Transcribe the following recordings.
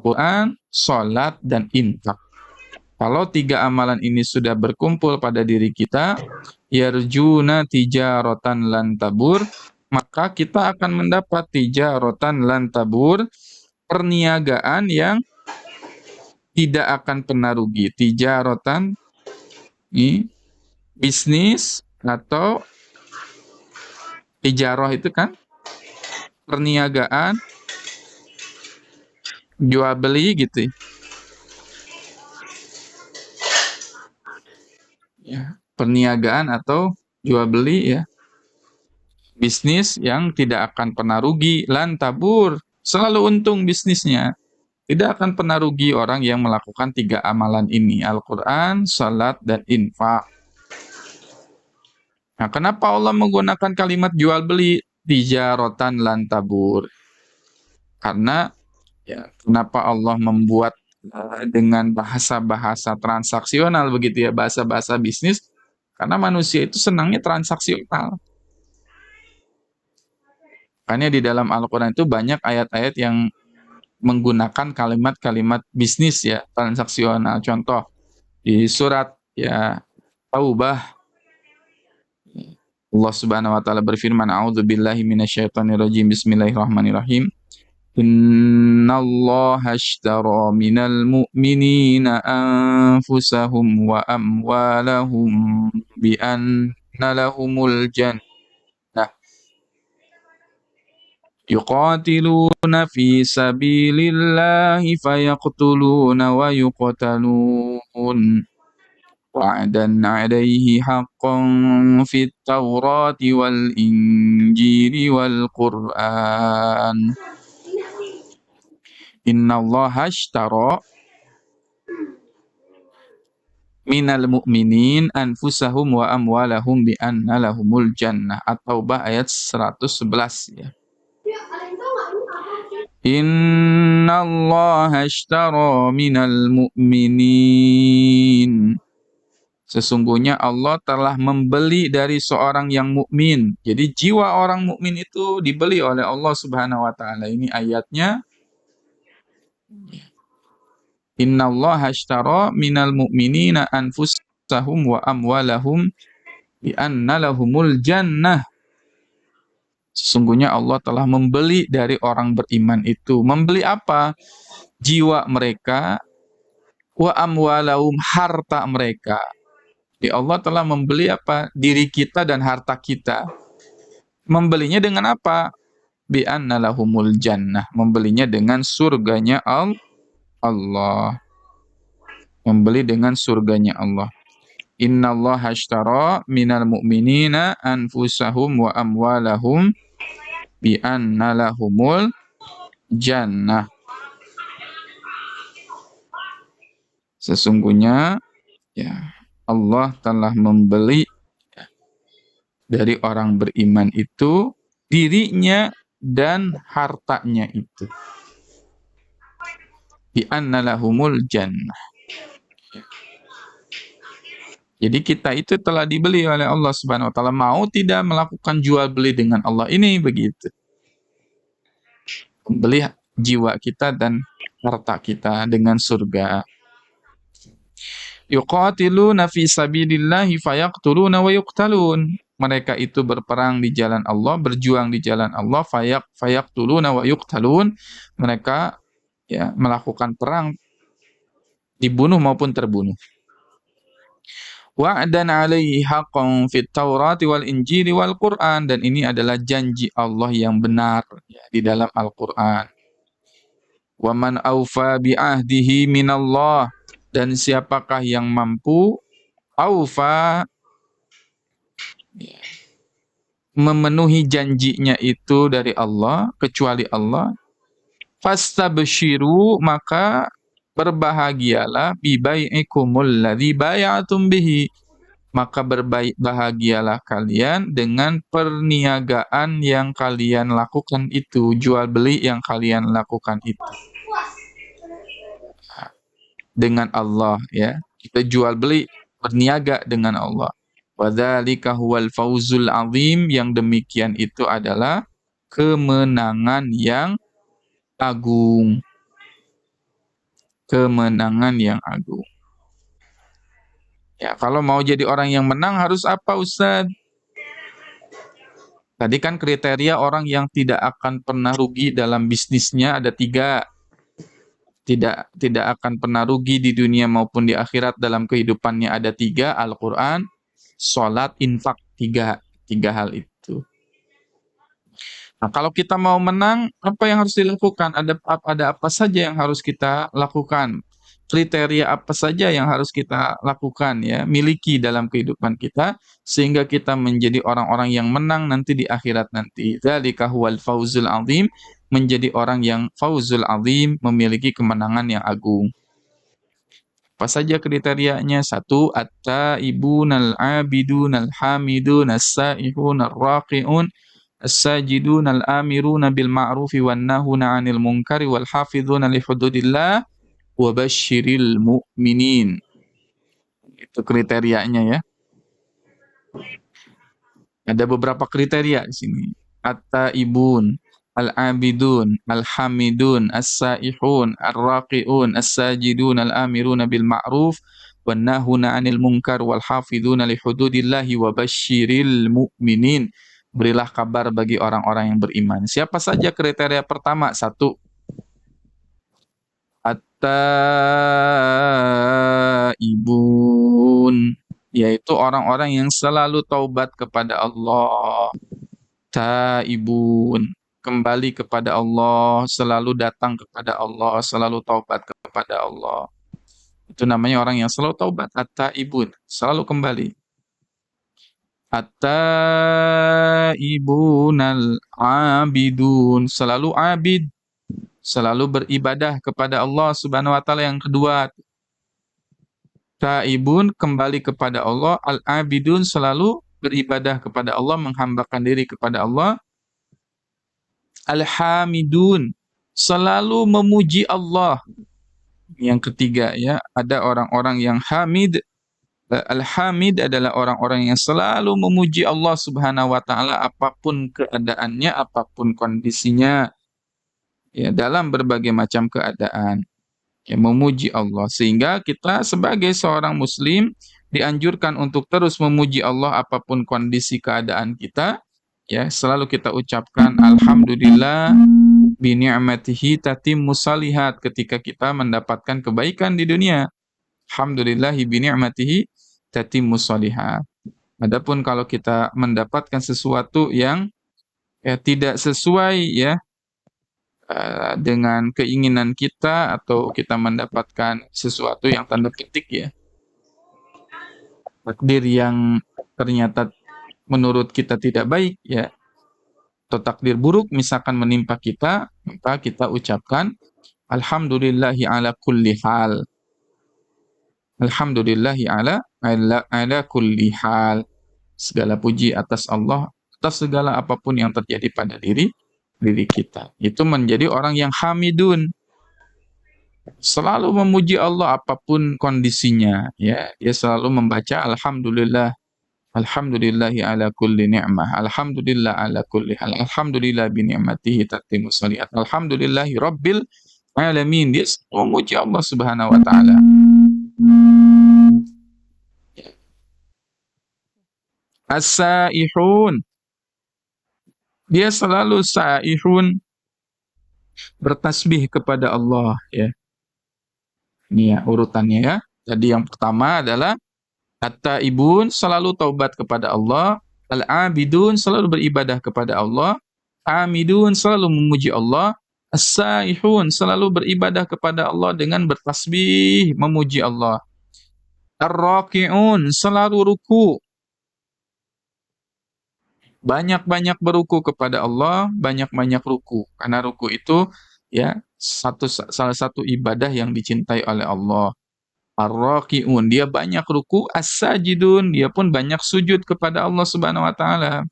Al-Quran, sholat, dan infak. Kalau 3 amalan ini sudah berkumpul pada diri kita, yarjuna tijaratan lan tabur, maka kita akan mendapat tijaratan lan tabur, perniagaan yang tidak akan pernah rugi. Tijaratan ini bisnis, atau tijarah itu kan perniagaan, jual beli gitu ya, perniagaan atau jual beli ya, bisnis yang tidak akan pernah rugi. Lan tabur, selalu untung bisnisnya, tidak akan pernah rugi orang yang melakukan 3 amalan ini, Al-Quran, salat, dan infak. Nah, kenapa Allah menggunakan kalimat jual beli, tijaratan lan tabur? Karena ya, kenapa Allah membuat dengan bahasa-bahasa transaksional begitu ya, bahasa-bahasa bisnis? Karena manusia itu senangnya transaksional. Makanya di dalam Al-Quran itu banyak ayat-ayat yang menggunakan kalimat-kalimat bisnis ya, transaksional. Contoh di surat ya Taubah, Allah Subhanahu wa taala berfirman, a'udzubillahi minasyaitonirrajim, bismillahirrahmanirrahim. Innallaha ashtara minal mu'minina anfusahum wa amwalahum bi anna lahumul jannah yuqatiluna fi sabilillahi fayaqtuluna wa yuqtalun wa'dan 'alaihi haqqan fit tawrati wal injili wal qur'an. Innallaha ashtara minal mu'minin anfusahum wa amwalahum bi anna lahumul jannah. At-Taubah ayat 111 ya. Innallaha ashtara minal mu'minin, sesungguhnya Allah telah membeli dari seorang yang mukmin. Jadi jiwa orang mukmin itu dibeli oleh Allah Subhanahu wa taala. Ini ayatnya. Innallaha ashtara minal mu'minina anfusahum wa amwalahum bi anna lahumul jannah. Sesungguhnya Allah telah membeli dari orang beriman itu. Membeli apa? Jiwa mereka, wa amwalahum, harta mereka. Jadi Allah telah membeli apa? Diri kita dan harta kita. Membelinya dengan apa? Bi anna lahumul jannah. Membelinya dengan surganya Allah. Membeli dengan surganya Allah. Innallaha ashtara minal mu'minina anfusahum wa amwalahum bi anna lahumul jannah. Sesungguhnya ya, Allah telah membeli dari orang beriman itu dirinya dan hartanya itu. Bi anna lahumul jannah. Jadi kita itu telah dibeli oleh Allah Subhanahu wa taala. Mau tidak melakukan jual beli dengan Allah ini begitu. Beli jiwa kita dan harta kita dengan surga. Yuqatiluna fi sabilillahi fayaqtuluna wa yuqtalun. Mereka itu berperang di jalan Allah, berjuang di jalan Allah, fayaqtuluna wa yuqtalun. Mereka ya melakukan perang, dibunuh maupun terbunuh. Wa'dan 'alaihi haqqan fit Taurati wal Injili wal Qur'an, dan ini adalah janji Allah yang benar ya, di dalam Al-Qur'an. Wa man aufa bi ahdihi minallah, dan siapakah yang mampu aufa ya, memenuhi janjinya itu dari Allah kecuali Allah. Fastabshiru, maka berbahagialah, bibai'ikumul ladzi bay'atum bihi, maka berbahagialah kalian dengan perniagaan yang kalian lakukan itu, jual beli yang kalian lakukan itu dengan Allah ya. Kita jual beli, berniaga dengan Allah. Wadzalika huwal fauzul azim, yang demikian itu adalah kemenangan yang agung. kemenangan yang agung. Ya, kalau mau jadi orang yang menang harus apa, Ustaz? Tadi kan kriteria orang yang tidak akan pernah rugi dalam bisnisnya ada 3. Tidak akan pernah rugi di dunia maupun di akhirat dalam kehidupannya ada 3, Al-Quran, sholat, infak, 3 hal itu. Nah, kalau kita mau menang, apa yang harus dilakukan? Ada apa saja yang harus kita lakukan? Kriteria apa saja yang harus kita lakukan ya, miliki dalam kehidupan kita sehingga kita menjadi orang-orang yang menang nanti di akhirat nanti. Dzalika huwal fauzul azim, menjadi orang yang fauzul azim, memiliki kemenangan yang agung. Apa saja kriterianya? 1, at-taibunal abidunal hamidun as-saihun ar-raqiun as-sajidun al-amiruna bil ma'rufi wan nahuna 'anil munkari wal hafizuna li hududillah wa basyiril mu'minin. Itu kriterianya ya. Ada beberapa kriteria di sini. At-taibun, al-abidun, al-hamidun, as-saihun, ar-raqiun, as-sajidun, al-amiruna bil ma'ruf wan nahuna 'anil munkar wal hafizuna li hududillahi wa basyiril mu'minin. Berilah kabar bagi orang-orang yang beriman. Siapa saja kriteria pertama? 1, at-taibun, yaitu orang-orang yang selalu taubat kepada Allah. Taibun, kembali kepada Allah, selalu datang kepada Allah, selalu taubat kepada Allah. Itu namanya orang yang selalu taubat, at-taibun, selalu kembali. At-taibunal abidun, selalu abid, selalu beribadah kepada Allah Subhanahu wa taala. Yang kedua, taibun, kembali kepada Allah, al-abidun, selalu beribadah kepada Allah, menghambakan diri kepada Allah. Al-hamidun, selalu memuji Allah. Yang ketiga ya, ada orang-orang yang hamid. Al-hamid adalah orang-orang yang selalu memuji Allah Subhanahu wa taala apapun keadaannya, apapun kondisinya. Ya, dalam berbagai macam keadaan. Ya, memuji Allah. Sehingga kita sebagai seorang muslim dianjurkan untuk terus memuji Allah apapun kondisi keadaan kita. Ya, selalu kita ucapkan alhamdulillah bi ni'matihi tatimmu shalihat ketika kita mendapatkan kebaikan di dunia. Alhamdulillahi bi ni'matihi tatimmu shalihat. Adapun kalau kita mendapatkan sesuatu yang tidak sesuai ya dengan keinginan kita, atau kita mendapatkan sesuatu yang tanda petik ya, takdir yang ternyata menurut kita tidak baik ya, atau takdir buruk misalkan menimpa kita, maka kita ucapkan alhamdulillahi ala kulli hal. Alhamdulillahi ala kulli hal. Segala puji atas Allah atas segala apapun yang terjadi pada diri kita. Itu menjadi orang yang hamidun. Selalu memuji Allah apapun kondisinya ya. Dia selalu membaca alhamdulillah. Alhamdulillahi ala kulli ni'mah. Alhamdulillah ala kulli hal. Alhamdulillah bi ni'matihi tatimmu shalihat. Alhamdulillahi rabbil alamin. Dia memuji Allah Subhanahu wa taala. As-saihun, dia selalu saihun, bertasbih kepada Allah ya. Ini ya urutannya ya. Jadi yang pertama adalah at-taibun, selalu taubat kepada Allah. Al-abidun, selalu beribadah kepada Allah. Hamidun, selalu memuji Allah. As-saihun, selalu beribadah kepada Allah dengan bertasbih, memuji Allah. Ar-raki'un, selalu ruku, banyak-banyak beruku kepada Allah, banyak-banyak ruku. Karena ruku itu ya salah satu ibadah yang dicintai oleh Allah. Ar-raki'un, dia banyak ruku. As-sajidun, dia pun banyak sujud kepada Allah Subhanahu wa taala.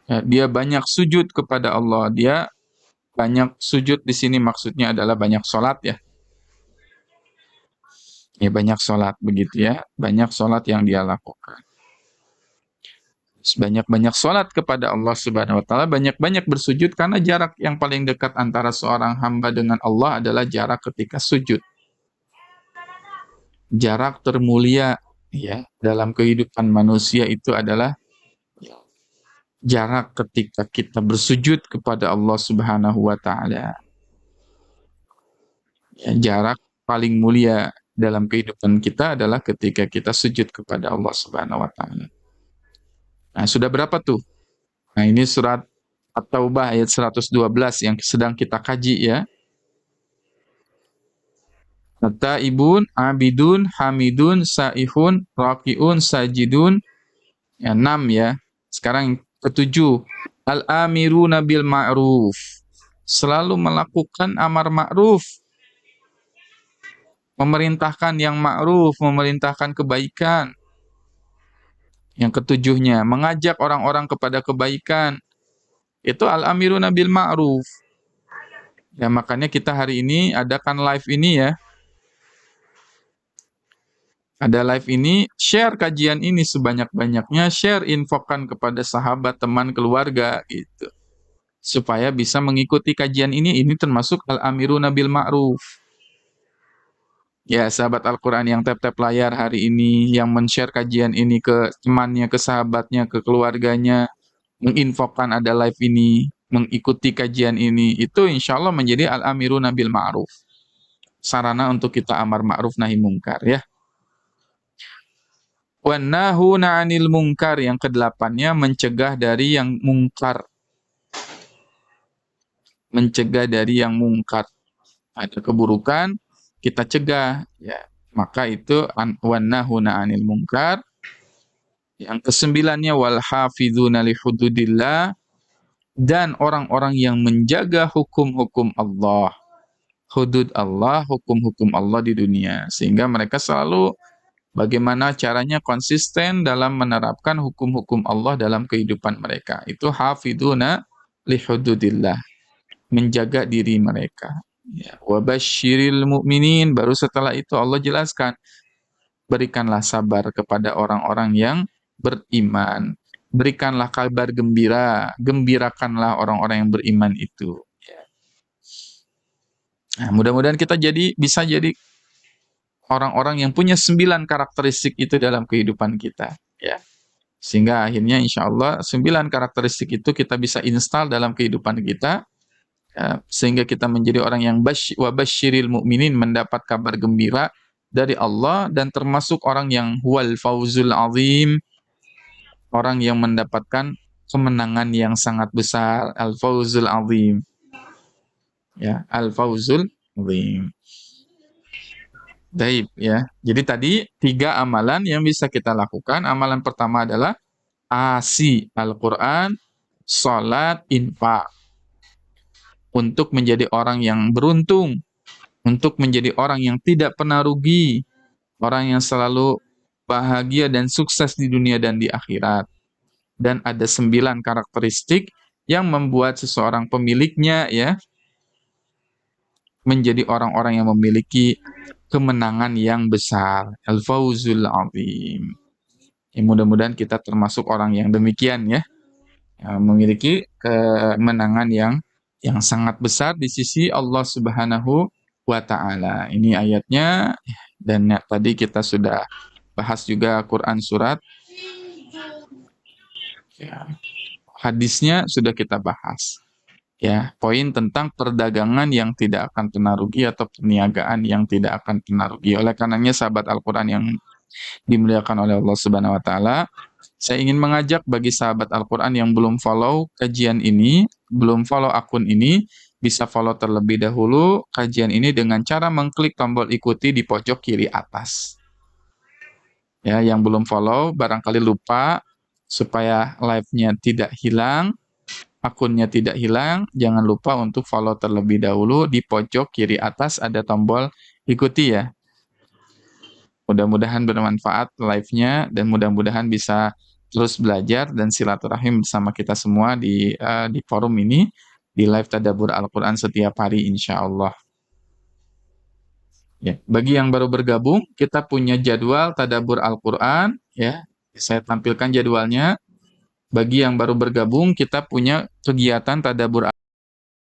Ya, dia banyak sujud kepada Allah. Dia banyak sujud di sini maksudnya adalah banyak sholat ya. Ya banyak sholat begitu ya. Banyak sholat yang dia lakukan. Banyak-banyak sholat kepada Allah Subhanahu wa taala, banyak-banyak bersujud, karena jarak yang paling dekat antara seorang hamba dengan Allah adalah jarak ketika sujud. Jarak termulia ya dalam kehidupan manusia itu adalah jarak ketika kita bersujud kepada Allah Subhanahu wa taala. Ya, jarak paling mulia dalam kehidupan kita adalah ketika kita sujud kepada Allah Subhanahu wa taala. Nah, sudah berapa tuh? Nah, ini surat At-Taubah ayat 112 yang sedang kita kaji ya. Taibun, abidun, hamidun, saihun, rakiun, sajidun. Ya, 6 ya. Sekarang ketujuh. Al-amiruna bil ma'ruf. Selalu melakukan amar ma'ruf. Memerintahkan yang ma'ruf, memerintahkan kebaikan. Yang ketujuhnya, mengajak orang-orang kepada kebaikan. Itu al-amiruna bil ma'ruf. Ya, makanya kita hari ini adakan live ini ya. Ada live ini, share kajian ini sebanyak-banyaknya, share, infokan kepada sahabat, teman, keluarga gitu. Supaya bisa mengikuti kajian ini termasuk al-amiruna bil ma'ruf. Ya, sahabat Al-Quran yang tap-tap layar hari ini, yang men-share kajian ini ke temannya, ke sahabatnya, ke keluarganya, menginfokan ada live ini, mengikuti kajian ini, itu insya Allah menjadi al-amiruna bil ma'ruf. Sarana untuk kita amar ma'ruf nahi mungkar ya. Wannahuna 'anil mungkar, yang kedelapannya mencegah dari yang mungkar. Mencegah dari yang mungkar. Ada keburukan, kita cegah ya. Maka itu wannahuna 'anil mungkar. Yang kesembilannya wal hafizuna li hududillah, dan orang-orang yang menjaga hukum-hukum Allah. Hudud Allah, hukum-hukum Allah di dunia, sehingga mereka selalu bagaimana caranya konsisten dalam menerapkan hukum-hukum Allah dalam kehidupan mereka. Itu hafiduna li hududillah, menjaga diri mereka. Ya, wa basyiril mu'minin, baru setelah itu Allah jelaskan, berikanlah sabar kepada orang-orang yang beriman. Berikanlah kabar gembira, gembirakanlah orang-orang yang beriman itu. Nah, mudah-mudahan kita bisa jadi orang-orang yang punya 9 karakteristik itu dalam kehidupan kita, ya. Sehingga akhirnya insya Allah 9 karakteristik itu kita bisa install dalam kehidupan kita, ya, sehingga kita menjadi orang yang wabasyiril mu'minin, mendapat kabar gembira dari Allah, dan termasuk orang yang huwal fauzul azim, orang yang mendapatkan kemenangan yang sangat besar, al-fauzul azim. Ya, al-fauzul azim. Baik ya. Jadi tadi 3 amalan yang bisa kita lakukan. Amalan pertama adalah asi Al-Quran, salat, infak. Untuk menjadi orang yang beruntung, untuk menjadi orang yang tidak pernah rugi, orang yang selalu bahagia dan sukses di dunia dan di akhirat. Dan ada 9 karakteristik yang membuat seseorang pemiliknya ya menjadi orang-orang yang memiliki kemenangan yang besar, al-fauzul azim. Ya, mudah-mudahan kita termasuk orang yang demikian ya, memiliki kemenangan yang sangat besar di sisi Allah Subhanahu wa taala. Ini ayatnya, dan tadi kita sudah bahas juga Quran surat. Ya, hadisnya sudah kita bahas. Ya, poin tentang perdagangan yang tidak akan pernah rugi atau perniagaan yang tidak akan pernah rugi. Oleh karenanya sahabat Al-Quran yang dimuliakan oleh Allah Subhanahu wa taala, saya ingin mengajak bagi sahabat Al-Quran yang belum follow kajian ini, belum follow akun ini, bisa follow terlebih dahulu kajian ini dengan cara mengklik tombol ikuti di pojok kiri atas. Ya, yang belum follow barangkali lupa, supaya live-nya tidak hilang, akunnya tidak hilang, jangan lupa untuk follow terlebih dahulu. Di pojok kiri atas ada tombol ikuti ya. Mudah-mudahan bermanfaat live-nya, dan mudah-mudahan bisa terus belajar dan silaturahim bersama kita semua di forum ini, di live Tadabbur Al-Quran setiap hari insya Allah. Ya, bagi yang baru bergabung, kita punya jadwal Tadabbur Al-Quran ya. Saya tampilkan jadwalnya. Bagi yang baru bergabung, kita punya kegiatan tadabbur